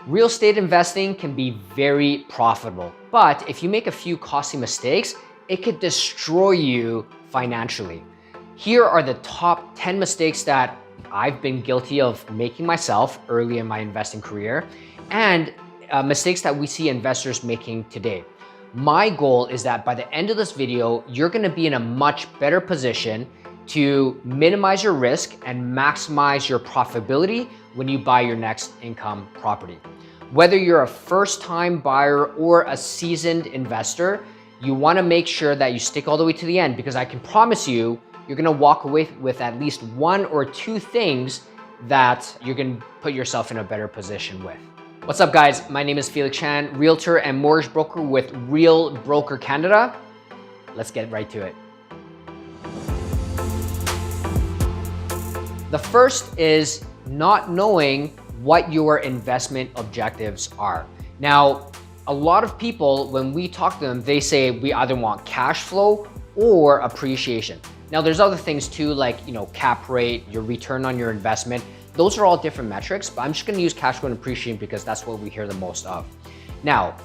Real estate investing can be very profitable, but if you make a few costly mistakes, it could destroy you financially. Here are the top 10 mistakes that I've been guilty of making myself early in my investing career, and mistakes that we see investors making today. My goal is that by the end of this video, you're gonna be in a much better position to minimize your risk and maximize your profitability when you buy your next income property. Whether you're a first-time buyer or a seasoned investor, you wanna make sure that you stick all the way to the end, because I can promise you, you're gonna walk away with at least one or two things that you're gonna put yourself in a better position with. What's up, guys? My name is Felix Chan, realtor and mortgage broker with Real Broker Canada. Let's get right to it. The first is not knowing what your investment objectives are. Now, a lot of people, when we talk to them, they say we either want cash flow or appreciation. Now, there's other things too, like, cap rate, your return on your investment. Those are all different metrics, but I'm just gonna use cash flow and appreciation because that's what we hear the most of. Now,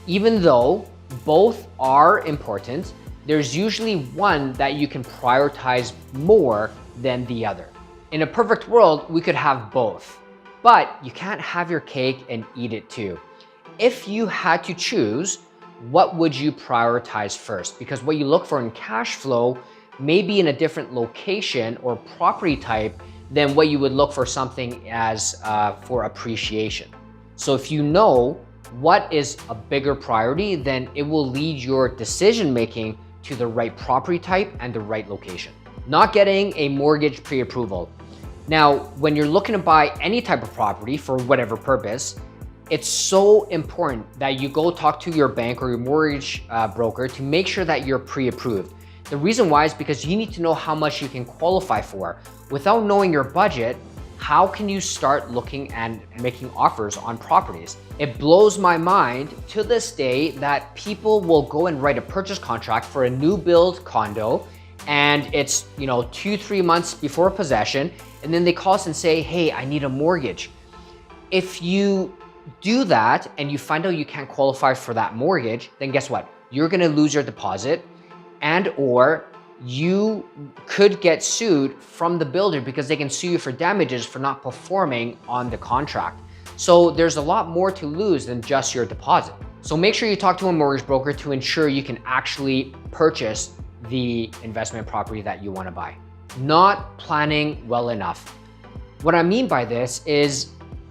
even though both are important, there's usually one that you can prioritize more than the other. In a perfect world, we could have both, but you can't have your cake and eat it too. If you had to choose, what would you prioritize first? Because what you look for in cash flow may be in a different location or property type than what you would look for something as for appreciation. So if you know what is a bigger priority, then it will lead your decision-making to the right property type and the right location. Not getting a mortgage pre-approval. Now, when you're looking to buy any type of property for whatever purpose, it's so important that you go talk to your bank or your mortgage broker to make sure that you're pre-approved. The reason why is because you need to know how much you can qualify for. Without knowing your budget, how can you start looking and making offers on properties? It blows my mind to this day that people will go and write a purchase contract for a new build condo, and it's 2-3 months before possession, and then they call us and say, hey, I need a mortgage. If you do that and you find out you can't qualify for that mortgage, then guess what? You're gonna lose your deposit, and or you could get sued from the builder because they can sue you for damages for not performing on the contract. So there's a lot more to lose than just your deposit. So make sure you talk to a mortgage broker to ensure you can actually purchase the investment property that you want to buy. Not planning well enough. What I mean by this is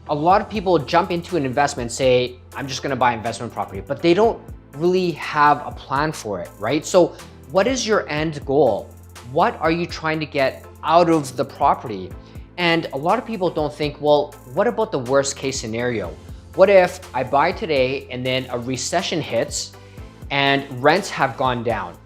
a lot of people jump into an investment, say, I'm just going to buy investment property, but they don't really have a plan for it, right? So what is your end goal? What are you trying to get out of the property? And a lot of people don't think, well, what about the worst case scenario? What if I buy today and then a recession hits and rents have gone down?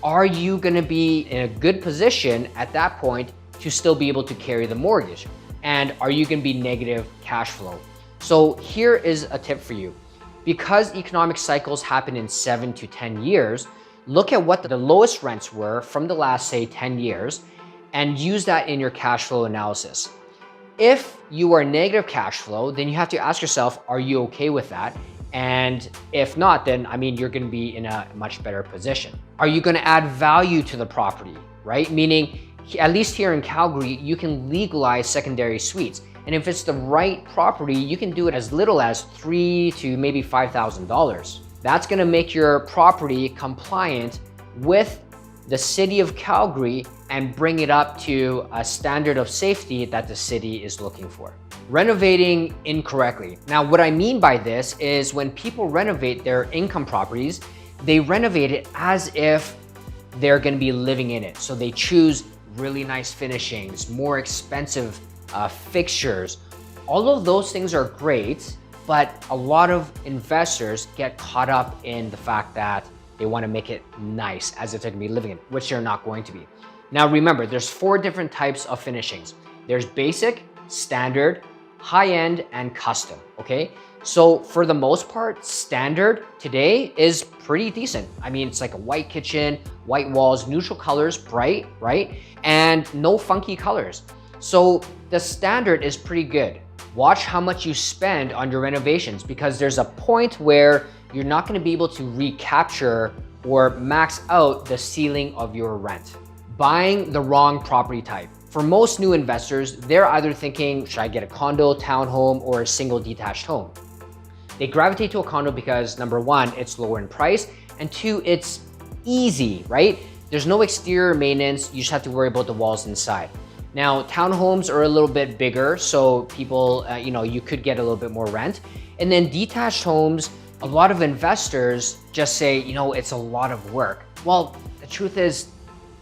Are you gonna be in a good position at that point to still be able to carry the mortgage? And are you gonna be negative cash flow? So here is a tip for you. Because economic cycles happen in 7 to 10 years, look at what the lowest rents were from the last, say, 10 years, and use that in your cash flow analysis. If you are negative cash flow, then you have to ask yourself, are you okay with that? And if not, then you're gonna be in a much better position. Are you gonna add value to the property, right? Meaning, at least here in Calgary, you can legalize secondary suites. And if it's the right property, you can do it as little as $3,000 to maybe $5,000. That's gonna make your property compliant with the city of Calgary and bring it up to a standard of safety that the city is looking for. Renovating incorrectly. Now, what I mean by this is when people renovate their income properties, they renovate it as if they're gonna be living in it. So they choose really nice finishings, more expensive fixtures. All of those things are great, but a lot of investors get caught up in the fact that they want to make it nice as if they're going to be living in it, which they're not going to be. Now remember, there's 4 different types of finishings. There's basic, standard, high-end, and custom, okay? So for the most part, standard today is pretty decent. It's like a white kitchen, white walls, neutral colors, bright, right? And no funky colors. So the standard is pretty good. Watch how much you spend on your renovations, because there's a point where you're not going to be able to recapture or max out the ceiling of your rent. Buying the wrong property type. For most new investors, they're either thinking, should I get a condo, townhome, or a single detached home? They gravitate to a condo because number one, it's lower in price, and two, it's easy, right? There's no exterior maintenance, you just have to worry about the walls inside. Now, townhomes are a little bit bigger, so people, you could get a little bit more rent. And then detached homes, a lot of investors just say, it's a lot of work. Well, the truth is,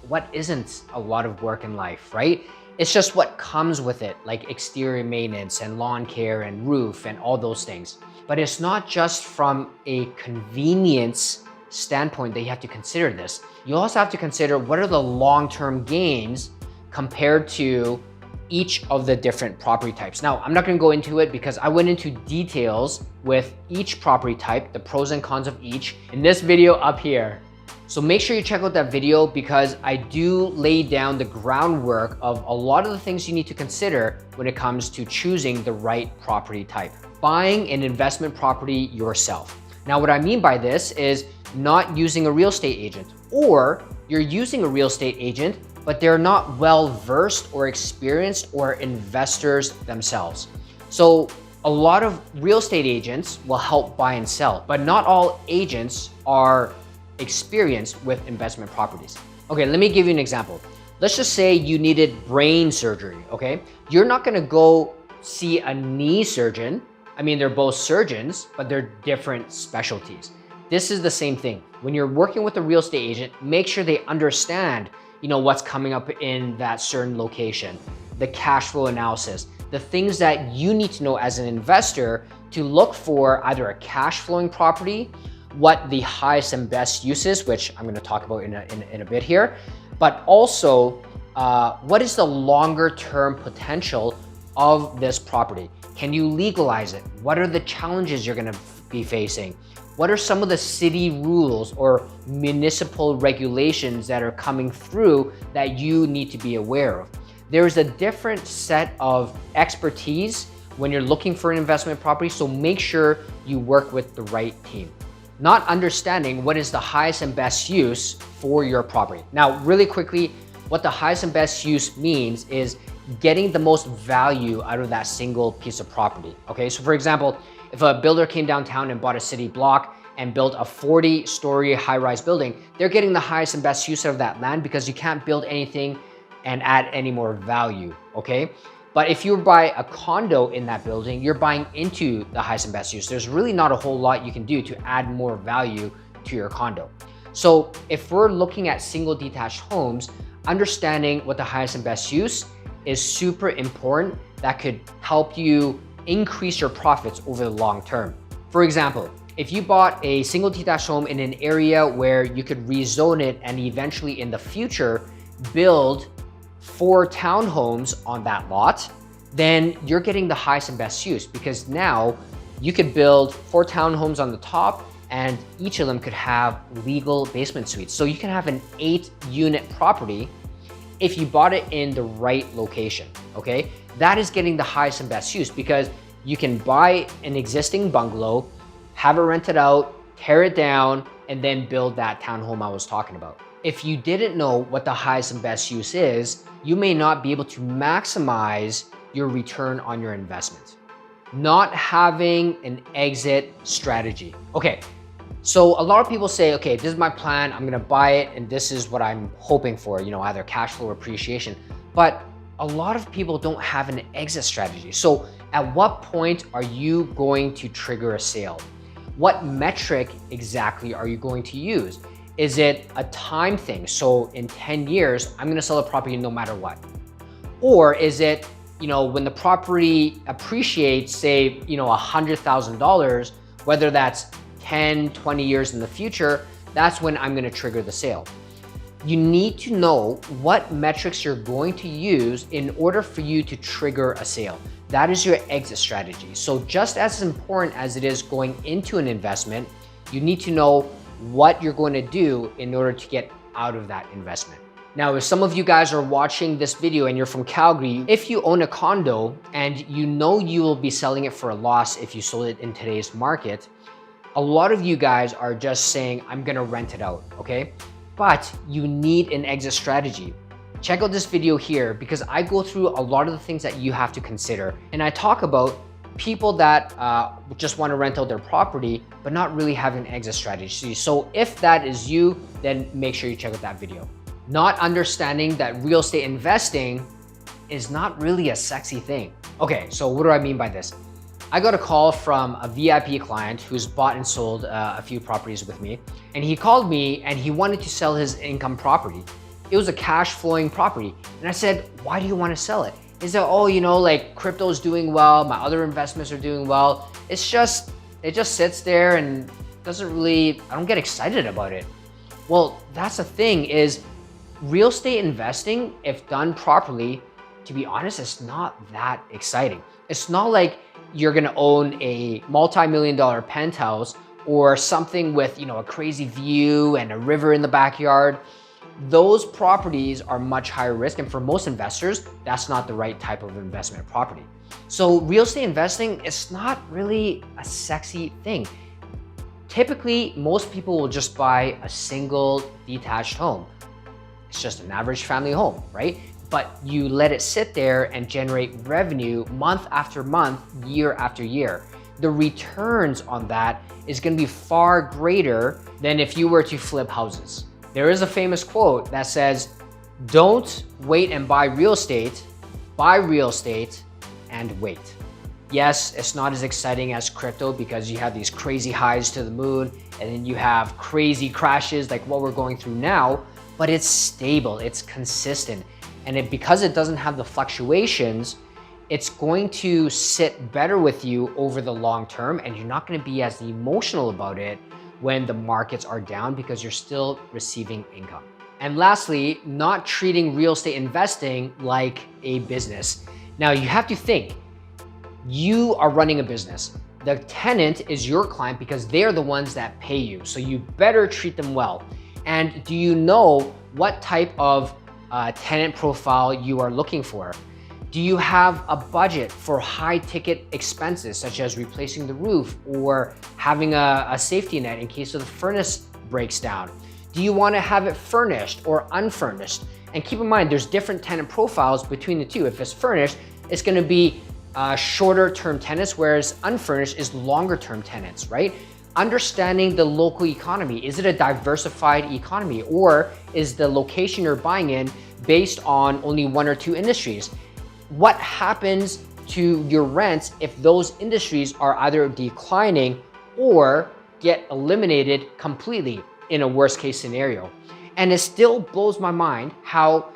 what isn't a lot of work in life, right? It's just what comes with it, like exterior maintenance and lawn care and roof and all those things. But it's not just from a convenience standpoint that you have to consider this. You also have to consider what are the long-term gains compared to each of the different property types. Now, I'm not gonna go into it because I went into details with each property type, the pros and cons of each, in this video up here. So make sure you check out that video because I do lay down the groundwork of a lot of the things you need to consider when it comes to choosing the right property type. Buying an investment property yourself. Now, what I mean by this is not using a real estate agent, or you're using a real estate agent, but they're not well-versed or experienced or investors themselves. So a lot of real estate agents will help buy and sell, but not all agents are experienced with investment properties. Okay, let me give you an example. Let's just say you needed brain surgery, okay? You're not gonna go see a knee surgeon. I mean, they're both surgeons, but they're different specialties. This is the same thing. When you're working with a real estate agent, make sure they understand, what's coming up in that certain location, the cash flow analysis, the things that you need to know as an investor to look for either a cash flowing property, what the highest and best use is, which I'm going to talk about in a bit here, but also what is the longer term potential of this property? Can you legalize it? What are the challenges you're going to be facing? What are some of the city rules or municipal regulations that are coming through that you need to be aware of? There's a different set of expertise when you're looking for an investment property, so make sure you work with the right team. Not understanding what is the highest and best use for your property. Now, really quickly, what the highest and best use means is getting the most value out of that single piece of property, okay? So for example, if a builder came downtown and bought a city block and built a 40-story high-rise building, they're getting the highest and best use out of that land because you can't build anything and add any more value, okay? But if you buy a condo in that building, you're buying into the highest and best use. There's really not a whole lot you can do to add more value to your condo. So if we're looking at single detached homes, understanding what the highest and best use is super important. That could help you increase your profits over the long term. For example, if you bought a single detached home in an area where you could rezone it and eventually in the future build 4 townhomes on that lot, then you're getting the highest and best use because now you could build 4 townhomes on the top and each of them could have legal basement suites. So you can have an 8-unit property if you bought it in the right location, okay? That is getting the highest and best use because you can buy an existing bungalow, have it rented out, tear it down, and then build that townhome I was talking about. If you didn't know what the highest and best use is, you may not be able to maximize your return on your investment. Not having an exit strategy. Okay, so a lot of people say, okay, this is my plan, I'm gonna buy it, and this is what I'm hoping for, either cash flow or appreciation. But a lot of people don't have an exit strategy. So at what point are you going to trigger a sale? What metric exactly are you going to use? Is it a time thing? So in 10 years, I'm gonna sell the property no matter what. Or is it, when the property appreciates, say, $100,000, whether that's 10, 20 years in the future, that's when I'm gonna trigger the sale. You need to know what metrics you're going to use in order for you to trigger a sale. That is your exit strategy. So just as important as it is going into an investment, you need to know what you're going to do in order to get out of that investment. Now, if some of you guys are watching this video and you're from Calgary, if you own a condo and you know you will be selling it for a loss if you sold it in today's market, a lot of you guys are just saying, I'm gonna rent it out, okay? But you need an exit strategy. Check out this video here because I go through a lot of the things that you have to consider. And I talk about people that just want to rent out their property, but not really having an exit strategy. So if that is you, then make sure you check out that video. Not understanding that real estate investing is not really a sexy thing. Okay, so what do I mean by this? I got a call from a VIP client who's bought and sold a few properties with me. And he called me and he wanted to sell his income property. It was a cash flowing property. And I said, why do you want to sell it? He said, oh, you know, like crypto's doing well, my other investments are doing well. It just sits there and doesn't really, I don't get excited about it. Well, that's the thing is real estate investing, if done properly, to be honest, it's not that exciting. It's not like you're gonna own a multi-million-dollar penthouse or something with, you know, a crazy view and a river in the backyard. Those properties are much higher risk, and for most investors, that's not the right type of investment property. So real estate investing is not really a sexy thing. Typically, most people will just buy a single detached home. It's just an average family home, right? But you let it sit there and generate revenue month after month, year after year. The returns on that is gonna be far greater than if you were to flip houses. There is a famous quote that says, don't wait and buy real estate and wait. Yes, it's not as exciting as crypto because you have these crazy highs to the moon and then you have crazy crashes like what we're going through now, but it's stable, it's consistent. And because it doesn't have the fluctuations, it's going to sit better with you over the long term and you're not gonna be as emotional about it when the markets are down because you're still receiving income. And lastly, not treating real estate investing like a business. Now you have to think, you are running a business. The tenant is your client because they're the ones that pay you. So you better treat them well. And do you know what type of tenant profile you are looking for? Do you have a budget for high ticket expenses such as replacing the roof or having a safety net in case of the furnace breaks down? Do you want to have it furnished or unfurnished? And keep in mind, there's different tenant profiles between the two. If it's furnished, it's going to be shorter term tenants, whereas unfurnished is longer term tenants, right? Understanding the local economy. Is it a diversified economy or is the location you're buying in based on only one or two industries? What happens to your rents if those industries are either declining or get eliminated completely in a worst case scenario? And it still blows my mind how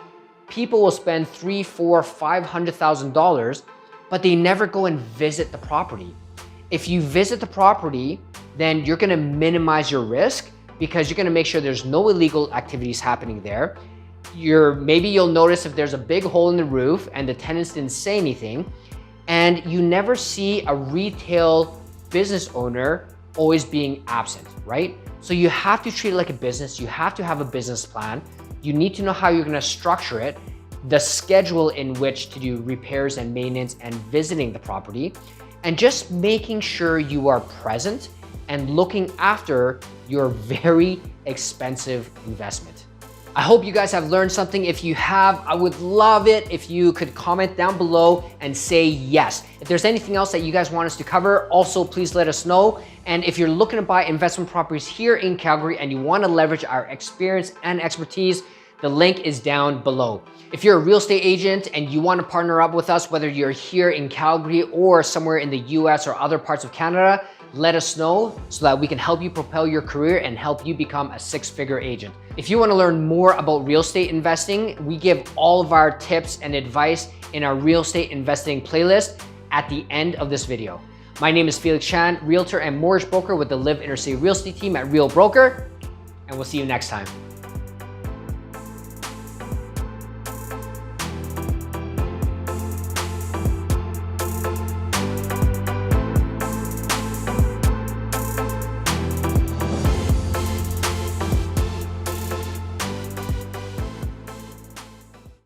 people will spend $300,000, $400,000, $500,000, but they never go and visit the property. If you visit the property, then you're gonna minimize your risk because you're gonna make sure there's no illegal activities happening there. Maybe you'll notice if there's a big hole in the roof and the tenants didn't say anything, and you never see a retail business owner always being absent, right? So you have to treat it like a business. You have to have a business plan. You need to know how you're gonna structure it, the schedule in which to do repairs and maintenance and visiting the property, and just making sure you are present and looking after your very expensive investment. I hope you guys have learned something. If you have, I would love it if you could comment down below and say yes. If there's anything else that you guys want us to cover, also please let us know. And if you're looking to buy investment properties here in Calgary and you want to leverage our experience and expertise, the link is down below. If you're a real estate agent and you want to partner up with us, whether you're here in Calgary or somewhere in the US or other parts of Canada, let us know so that we can help you propel your career and help you become a six-figure agent. If you want to learn more about real estate investing, we give all of our tips and advice in our real estate investing playlist at the end of this video. My name is Felix Chan, realtor and mortgage broker with the LiveInnerCity Real Estate team at Real Broker, and we'll see you next time.